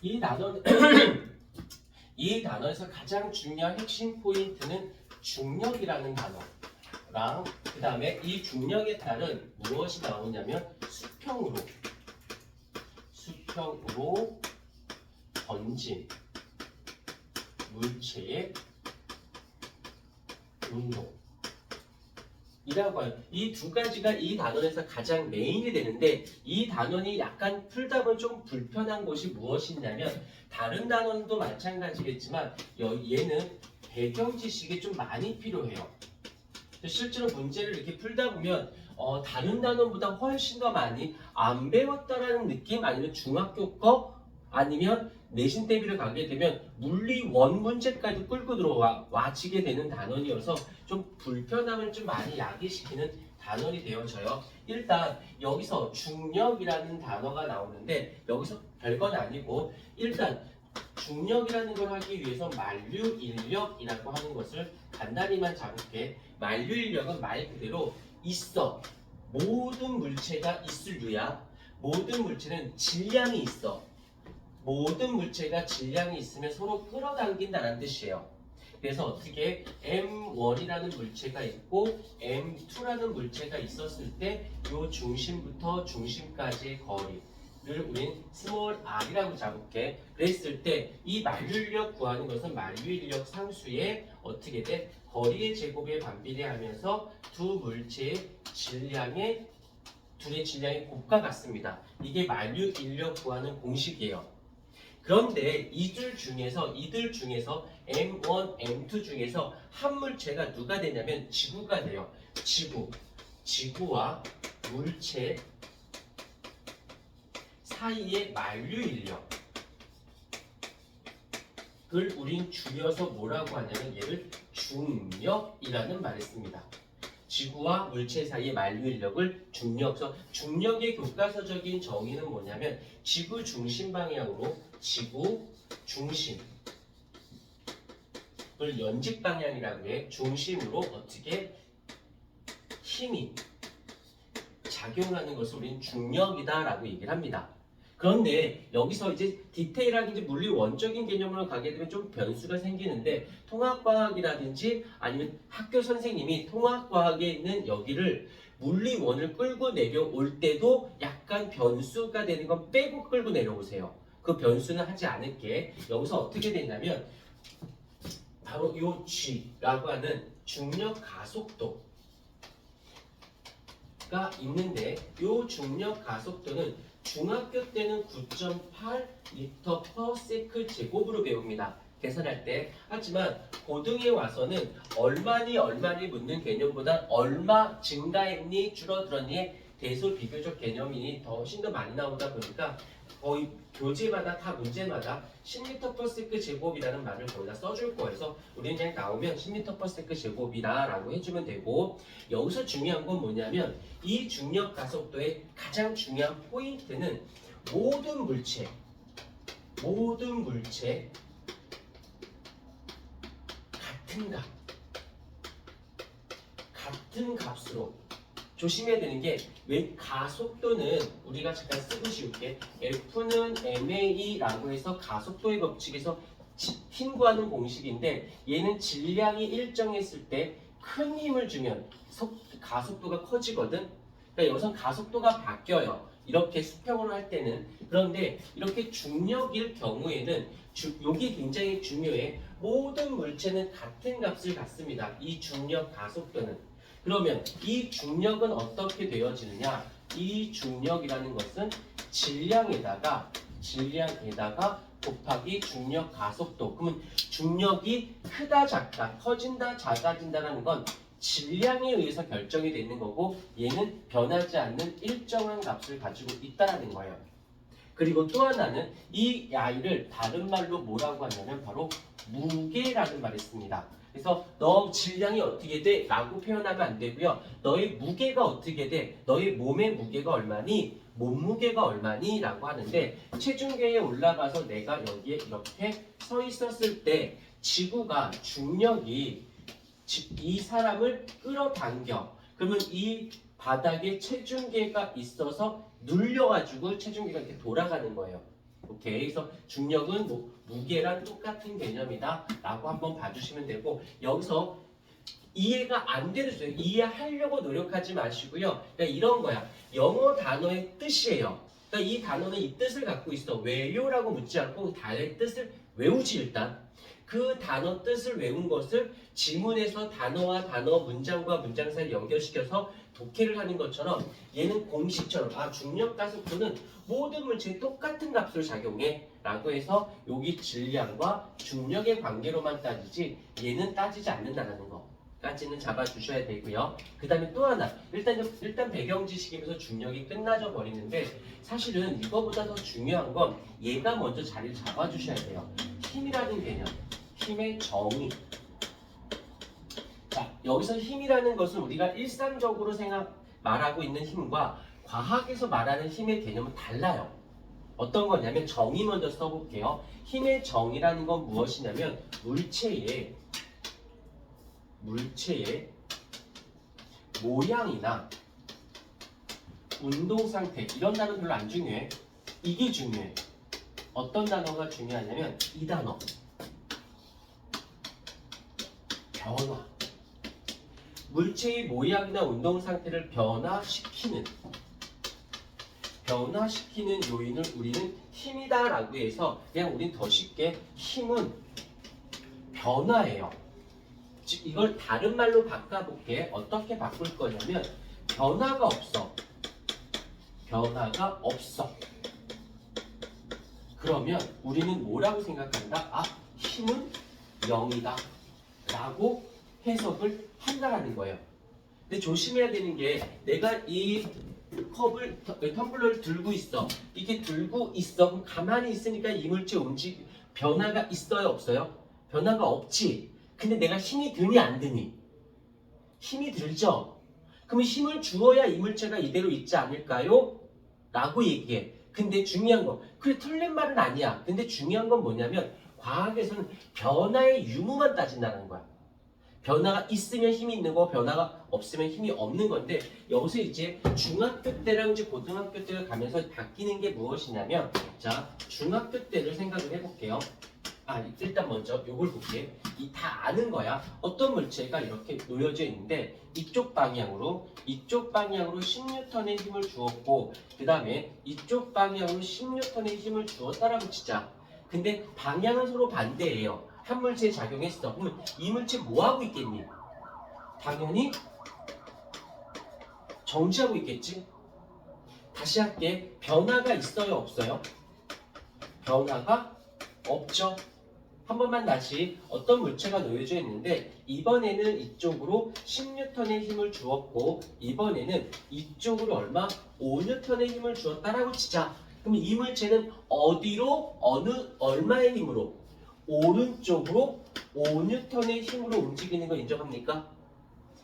이 단어 이 단어에서 가장 중요한 핵심 포인트는 중력이라는 단어랑 그 다음에 이 중력에 따른 무엇이 나오냐면 수평으로 번진 물체의 운동이라고 해요. 이 두 가지가 이 단원에서 가장 메인이 되는데 이 단원이 약간 풀다 보면 좀 불편한 것이 무엇이냐면 다른 단원도 마찬가지겠지만 얘는 배경 지식이 좀 많이 필요해요. 실제로 문제를 이렇게 풀다 보면 다른 단원보다 훨씬 더 많이 안 배웠다라는 느낌 아니면 중학교 거 아니면 내신 대비를 가게 되면 물리 원 문제까지 끌고 들어와지게 되는 단원이어서 좀 불편함을 좀 많이 야기시키는 단원이 되어져요. 일단 여기서 중력이라는 단어가 나오는데 여기서 별건 아니고 일단 중력이라는 걸 하기 위해서 만류인력이라고 하는 것을 간단히만 잡을게. 만류인력은 말 그대로 있어. 모든 물체가 있을 유야. 모든 물체는 질량이 있어. 모든 물체가 질량이 있으면 서로 끌어당긴다는 뜻이에요. 그래서 어떻게 M1이라는 물체가 있고 M2라는 물체가 있었을 때 이 중심부터 중심까지의 거리를 우린 스몰 r이라고 잡을게. 그랬을 때 이 만류인력 구하는 것은 만류인력 상수의 어떻게 돼? 거리의 제곱에 반비례하면서 두 물체의 질량의 둘의 질량이 곱과 같습니다. 이게 만류인력 구하는 공식이에요. 그런데 이들 중에서 M1, M2 중에서 한 물체가 누가 되냐면 지구가 돼요. 지구와 물체 사이의 만류인력을 우린 줄여서 뭐라고 하냐면 얘를 중력이라는 말을 씁니다. 지구와 물체 사이의 만류인력을 중력의 교과서적인 정의는 뭐냐면 지구 중심 방향으로 지구 중심을 연직 방향이라고 해. 중심으로 어떻게 힘이 작용하는 것을 우린 중력이다라고 얘기를 합니다. 그런데 여기서 이제 디테일하게 이제 물리 원적인 개념으로 가게 되면 좀 변수가 생기는데 통합과학이라든지 아니면 학교 선생님이 통합과학에 있는 여기를 물리원을 끌고 내려올 때도 약간 변수가 되는 건 빼고 끌고 내려오세요. 그 변수는 하지 않을게. 여기서 어떻게 되냐면 바로 요 G라고 하는 중력 가속도가 있는데 요 중력 가속도는 중학교 때는 9.8 m/s 제곱으로 배웁니다. 계산할 때. 하지만 고등에 와서는 얼마니 묻는 개념보다 얼마 증가했니 줄어들었니 대소 비교적 개념이 훨씬 더 많이 나오다 보니까 거의 교재마다 다 문제마다 10m/s 제곱이라는 말을 거기다 써줄 거여서 우리는 그냥 나오면 10m/s 제곱이라고 해주면 되고 여기서 중요한 건 뭐냐면 이 중력 가속도의 가장 중요한 포인트는 모든 물체 같은 값으로 조심해야 되는 게 왜 가속도는 우리가 잠깐 쓰고 쉬울게. F는 ma라고 해서 가속도의 법칙에서 힘 구하는 공식인데 얘는 질량이 일정했을 때 큰 힘을 주면 가속도가 커지거든. 그러니까 여기서 가속도가 바뀌어요. 이렇게 수평으로 할 때는. 그런데 이렇게 중력일 경우에는 여기 굉장히 중요해. 모든 물체는 같은 값을 갖습니다. 이 중력 가속도는. 그러면 이 중력은 어떻게 되어지느냐? 이 중력이라는 것은 질량에다가 곱하기 중력 가속도. 그러면 중력이 크다 작다, 커진다 작아진다라는 건 질량에 의해서 결정이 되는 거고 얘는 변하지 않는 일정한 값을 가지고 있다라는 거예요. 그리고 또 하나는 이 아이를 다른 말로 뭐라고 하냐면 바로 무게라는 말을 씁니다. 그래서 너 질량이 어떻게 돼? 라고 표현하면 안 되고요. 너의 무게가 어떻게 돼? 너의 몸의 무게가 얼마니? 몸무게가 얼마니? 라고 하는데 체중계에 올라가서 내가 여기에 이렇게 서 있었을 때 지구가 중력이 이 사람을 끌어당겨. 그러면 이 바닥에 체중계가 있어서 눌려가지고 체중계가 이렇게 돌아가는 거예요. 오케이. 그래서 중력은 뭐 무게랑 똑같은 개념이다 라고 한번 봐주시면 되고, 여기서 이해가 안 되는 수 이해하려고 노력하지 마시고요. 그러니까 이런 거야. 영어 단어의 뜻이에요. 그러니까 이 단어는 이 뜻을 갖고 있어. 왜요라고 묻지 않고 단어의 뜻을 외우지 일단. 그 단어 뜻을 외운 것을 지문에서 단어와 단어, 문장과 문장 사이를 연결시켜서 독해를 하는 것처럼 얘는 공식처럼 중력 가속도는 모든 물체에 똑같은 값을 작용해 라고 해서 여기 질량과 중력의 관계로만 따지지 얘는 따지지 않는다는 거 까지는 잡아주셔야 되고요. 그 다음에 또 하나 일단 배경 지식이면서 중력이 끝나져 버리는데 사실은 이거보다 더 중요한 건 얘가 먼저 자리를 잡아주셔야 돼요. 힘이라는 개념, 힘의 정의. 자, 여기서 힘이라는 것은 우리가 일상적으로 말하고 있는 힘과 과학에서 말하는 힘의 개념은 달라요. 어떤 거냐면 정의 먼저 써볼게요. 힘의 정의라는 건 무엇이냐면 물체의 모양이나 운동 상태 이런 단어 별로 안 중요해. 이게 중요해. 어떤 단어가 중요하냐면 이 단어. 변화. 물체의 모양이나 운동 상태를 변화시키는 요인을 우리는 힘이다라고 해서 그냥 우린 더 쉽게 힘은 변화예요. 즉 이걸 다른 말로 바꿔볼게. 어떻게 바꿀 거냐면 변화가 없어. 그러면 우리는 뭐라고 생각한다? 힘은 0이다 라고 해석을 한다라는 거예요. 근데 조심해야 되는 게 내가 이 텀블러를 들고 있어. 이게 들고 있어. 그럼 가만히 있으니까 이물체 변화가 있어요? 없어요? 변화가 없지. 근데 내가 힘이 드니 안 드니? 힘이 들죠? 그러면 힘을 주어야 이물체가 이대로 있지 않을까요? 라고 얘기해. 근데 중요한 거, 그래 틀린 말은 아니야. 근데 중요한 건 뭐냐면 과학에서는 변화의 유무만 따진다는 거야. 변화가 있으면 힘이 있는 거, 변화가 없으면 힘이 없는 건데 여기서 이제 중학교 때랑 이제 고등학교 때를 가면서 바뀌는 게 무엇이냐면 자, 중학교 때를 생각을 해볼게요. 일단 먼저 요걸 볼게. 다 아는 거야. 어떤 물체가 이렇게 놓여져 있는데 이쪽 방향으로 10N의 힘을 주었고 그 다음에 이쪽 방향으로 10N의 힘을 주었다라고 치자. 근데 방향은 서로 반대예요. 한 물체에 작용했어. 그러면 이 물체 뭐 하고 있겠니? 당연히 정지하고 있겠지? 다시 할게. 변화가 있어요? 없어요? 변화가 없죠. 한 번만 다시 어떤 물체가 놓여져 있는데 이번에는 이쪽으로 10N의 힘을 주었고 이번에는 이쪽으로 얼마의 힘을 주었다라고 치자. 그럼 이 물체는 어디로 얼마의 힘으로? 오른쪽으로 5N의 힘으로 움직이는 거 인정합니까?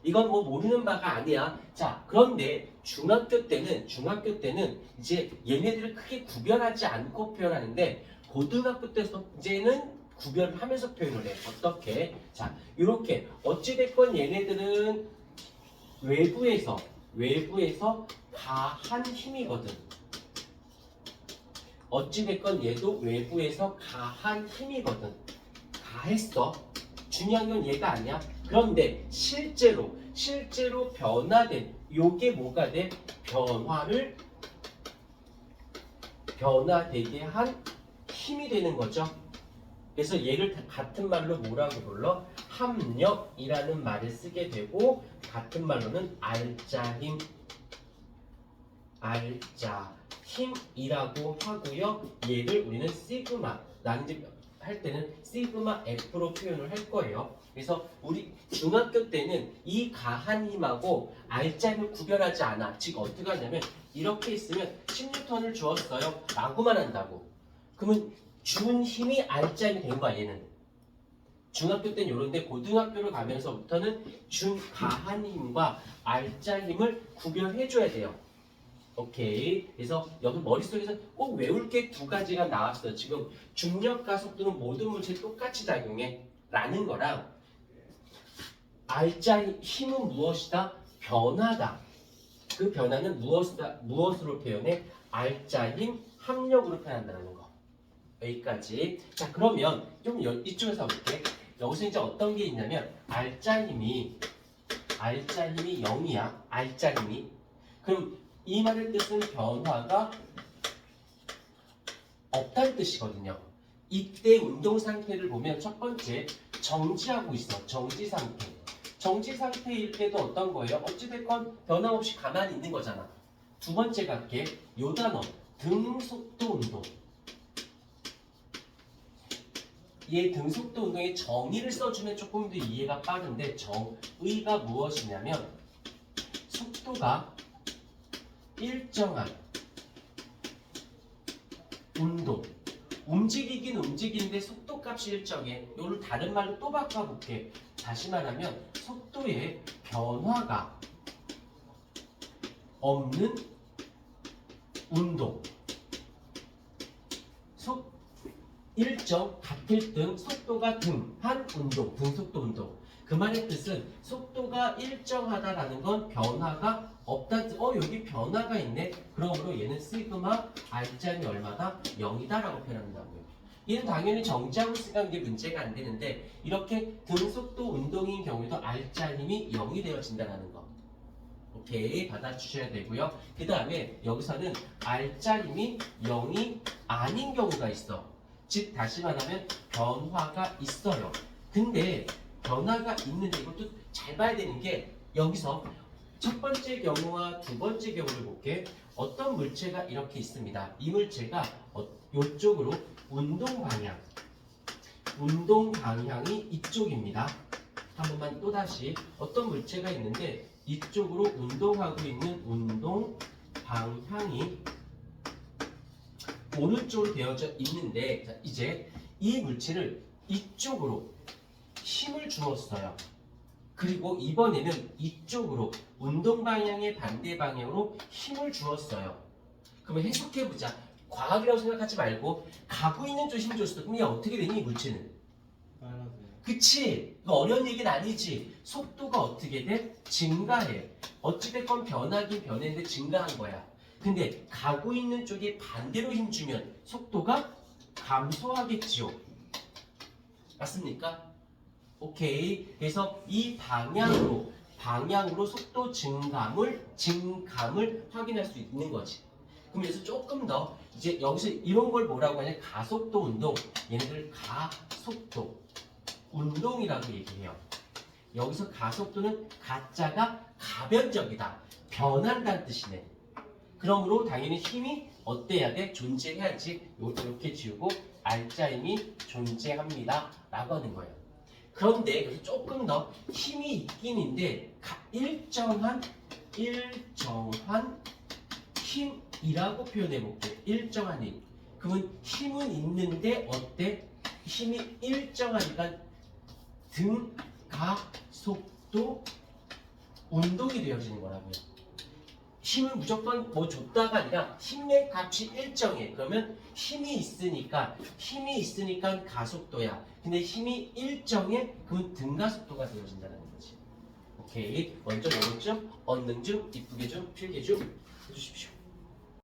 이건 뭐 모르는 바가 아니야. 자, 그런데 중학교 때는 이제 얘네들을 크게 구별하지 않고 표현하는데 고등학교 때서 이제는 구별을 하면서 표현을 해. 어떻게? 자, 이렇게 어찌됐건 얘네들은 외부에서 가한 힘이거든. 어찌됐건 얘도 외부에서 가한 힘이거든. 가했어. 중요한 건 얘가 아니야. 그런데 실제로 변화된 요게 뭐가 돼? 변화되게 한 힘이 되는 거죠. 그래서 얘를 같은 말로 뭐라고 불러? 합력이라는 말을 쓰게 되고 같은 말로는 힘이라고 하고요. 얘를 우리는 시그마 할 때는 시그마 F로 표현을 할 거예요. 그래서 우리 중학교 때는 이 가한 힘하고 알짜힘을 구별하지 않아. 즉 어떻게 하냐면 이렇게 있으면 10N을 주었어요 라고만 한다고. 그러면 준 힘이 알짜힘이 된 거야. 얘는 중학교 때는 이런데 고등학교를 가면서부터는 준 가한 힘과 알짜힘을 구별해 줘야 돼요. 오케이. 그래서 여기 머릿속에서 꼭 외울 게 두 가지가 나왔어요. 지금 중력과 속도는 모든 물체에 똑같이 작용해 라는 거랑 알짜의 힘은 무엇이다? 변화다. 그 변화는 무엇으로 표현해? 알짜 힘, 합력으로 표현한다는 거. 여기까지. 자, 그러면 좀 이쪽에서 볼게. 여기서 이제 어떤 게 있냐면 알짜님이 0이야. 알짜님이. 그럼 이 말의 뜻은 변화가 없다는 뜻이거든요. 이때 운동 상태를 보면 첫 번째 정지하고 있어. 정지 상태. 정지 상태일 때도 어떤 거예요? 어찌됐건 변함없이 가만히 있는 거잖아. 두 번째 갈게. 요 단어 등속도 운동. 얘 등속도 운동의 정의를 써주면 조금 더 이해가 빠른데 정의가 무엇이냐면 속도가 일정한 운동. 움직이긴 움직이는데 속도값이 일정해. 요를 다른 말로 또 바꿔볼게. 다시 말하면 속도의 변화가 없는 운동. 일정 같을 등 속도가 등한 운동. 등속도 운동. 그 말의 뜻은 속도가 일정하다라는 건 변화가 없다. 여기 변화가 있네. 그러므로 얘는 시그마 R자임이 얼마다? 0이다라고 표현한다고요. 얘는 당연히 정지하고 있으니까 이게 문제가 안 되는데 이렇게 등속도 운동인 경우에도 R자임이 0이 되어진다는 거. 오케이, 받아주셔야 되고요. 그 다음에 여기서는 R자임이 0이 아닌 경우가 있어. 즉 다시 말하면 변화가 있어요. 근데 변화가 있는데 이것도 잘 봐야 되는 게 여기서 첫 번째 경우와 두 번째 경우를 볼게. 어떤 물체가 이렇게 있습니다. 이 물체가 이쪽으로 운동 방향이 이쪽입니다. 한 번만 또다시 어떤 물체가 있는데 이쪽으로 운동하고 있는 운동 방향이 오른쪽으로 되어져 있는데 자, 이제 이 물체를 이쪽으로 힘을 주었어요. 그리고 이번에는 이쪽으로 운동 방향의 반대 방향으로 힘을 주었어요. 그러면 해석해보자. 과학이라고 생각하지 말고 가고 있는 쪽 힘을 줬어. 그럼 이게 어떻게 되니 이 물체는? 그치? 이거 어려운 얘기는 아니지. 속도가 어떻게 돼? 증가해. 어찌됐건 변하긴 변했는데 증가한 거야. 근데 가고 있는 쪽에 반대로 힘주면 속도가 감소하겠지요. 맞습니까? 오케이. 그래서 이 방향으로 속도 증감을 확인할 수 있는 거지. 그럼 여기서 조금 더 이제 여기서 이런 걸 뭐라고 하냐? 가속도 운동. 얘네들 가속도 운동이라고 얘기해요. 여기서 가속도는 가짜가 가변적이다. 변한다는 뜻이네. 그러므로 당연히 힘이 어때야 돼? 존재해야지. 이렇게 지우고 R자임이 존재합니다. 라고 하는 거예요. 그런데 여기서 조금 더 힘이 있긴 인데 일정한 힘이라고 표현해 볼게요. 일정한 힘. 그러면 힘은 있는데 어때? 힘이 일정하니까 등가속도 운동이 되어지는 거라고요. 힘을 무조건 뭐 줬다가 아니라 힘의 값이 일정해. 그러면 힘이 있으니까 가속도야. 근데 힘이 일정해. 그러면 등가속도가 되어진다는 거지. 오케이. 먼저 요것 좀 얻는 중, 이쁘게 좀, 필게 좀 해주십시오.